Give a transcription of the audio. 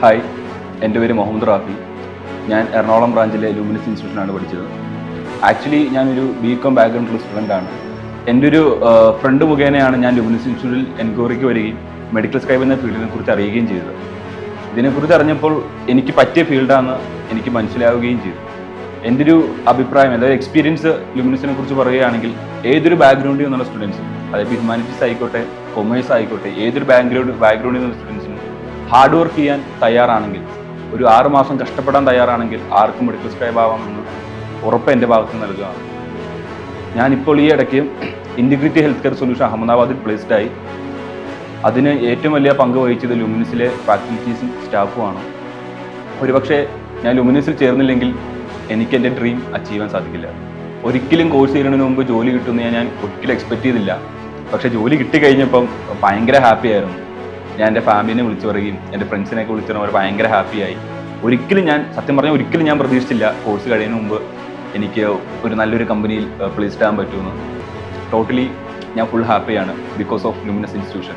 Hi, എൻ്റെ പേര് മുഹമ്മദ് റാഫി. ഞാൻ എറണാകുളം ബ്രാഞ്ചിലെ ലൂമിനസ് ഇൻസ്റ്റിറ്റ്യൂഷനാണ് പഠിച്ചത്. ആക്ച്വലി ഞാനൊരു ബികോം ബാക്ക്ഗ്രൗണ്ടുള്ള സ്റ്റുഡൻ്റാണ്. എൻ്റെ ഒരു ഫ്രണ്ട് മുഖേനയാണ് ഞാൻ ലൂമിനസ് ഇൻസ്റ്റിറ്റ്യൂട്ടിൽ എൻക്വയറിക്ക് വരികയും മെഡിക്കൽ സ്ക്രൈബ് എന്ന ഫീൽഡിനെ കുറിച്ച് അറിയുകയും ചെയ്തത്. ഇതിനെക്കുറിച്ച് അറിഞ്ഞപ്പോൾ എനിക്ക് പറ്റിയ ഫീൽഡാണെന്ന് എനിക്ക് മനസ്സിലാവുകയും ചെയ്തു. എൻ്റെ ഒരു അഭിപ്രായം, അതായത് എക്സ്പീരിയൻസ് ലൂമിനസിനെ കുറിച്ച് പറയുകയാണെങ്കിൽ ഏതൊരു ബാക്ക്ഗ്രൗണ്ടിൽ നിന്നുള്ള സ്റ്റുഡൻസും, അതായത് ഹ്യൂമാനിറ്റീസ് ആയിക്കോട്ടെ, കൊമേഴ്സ് ആയിക്കോട്ടെ, ഏതൊരു ബാക്ക്ഗ്രൗണ്ടിൽ നിന്നുള്ള സ്റ്റുഡൻസിനും ഹാർഡ് വർക്ക് ചെയ്യാൻ തയ്യാറാണെങ്കിൽ, ഒരു 6 മാസം കഷ്ടപ്പെടാൻ തയ്യാറാണെങ്കിൽ ആർക്കും മെഡിക്കൽ സ്ക്രൈബ് ആവാമെന്ന് ഉറപ്പ് എൻ്റെ ഭാഗത്ത് നിന്ന് നൽകുകയാണ്. ഞാനിപ്പോൾ ഈ ഇടയ്ക്ക് ഇൻറ്റിഗ്രിറ്റി ഹെൽത്ത് കെയർ സൊല്യൂഷൻ അഹമ്മദാബാദിൽ പ്ലേസ്ഡായി. അതിന് ഏറ്റവും വലിയ പങ്ക് വഹിച്ചത് ലൂമിനസിലെ ഫാക്കൽറ്റീസും സ്റ്റാഫുമാണ്. ഒരുപക്ഷെ ഞാൻ ലൂമിനസിൽ ചേർന്നില്ലെങ്കിൽ എനിക്ക് എൻ്റെ ഡ്രീം അച്ചീവ് ചെയ്യാൻ സാധിക്കില്ല. ഒരിക്കലും കോഴ്സ് ചെയ്യുന്നതിന് മുമ്പ് ജോലി കിട്ടുമെന്ന് ഞാൻ ഒരിക്കലും എക്സ്പെക്ട് ചെയ്തില്ല. പക്ഷേ ജോലി കിട്ടിക്കഴിഞ്ഞപ്പം ഭയങ്കര ഹാപ്പി ആയിരുന്നു. ഞാൻ എൻ്റെ ഫാമിലിനെ വിളിച്ചു പറയുകയും എൻ്റെ ഫ്രണ്ട്സിനെയൊക്കെ വിളിച്ചു അവർ ഭയങ്കര ഹാപ്പിയായി. സത്യം പറഞ്ഞാൽ ഒരിക്കലും ഞാൻ പ്രതീക്ഷിച്ചില്ല കോഴ്സ് കഴിയുന്നതിന് മുമ്പ് എനിക്ക് ഒരു നല്ലൊരു കമ്പനിയിൽ പ്ലേസ്ഡ് ആകാൻ പറ്റുമെന്ന്. ടോട്ടലി ഞാൻ ഫുൾ ഹാപ്പിയാണ് ബിക്കോസ് ഓഫ് ലൂമിനസ് ഇൻസ്റ്റിറ്റ്യൂഷൻ.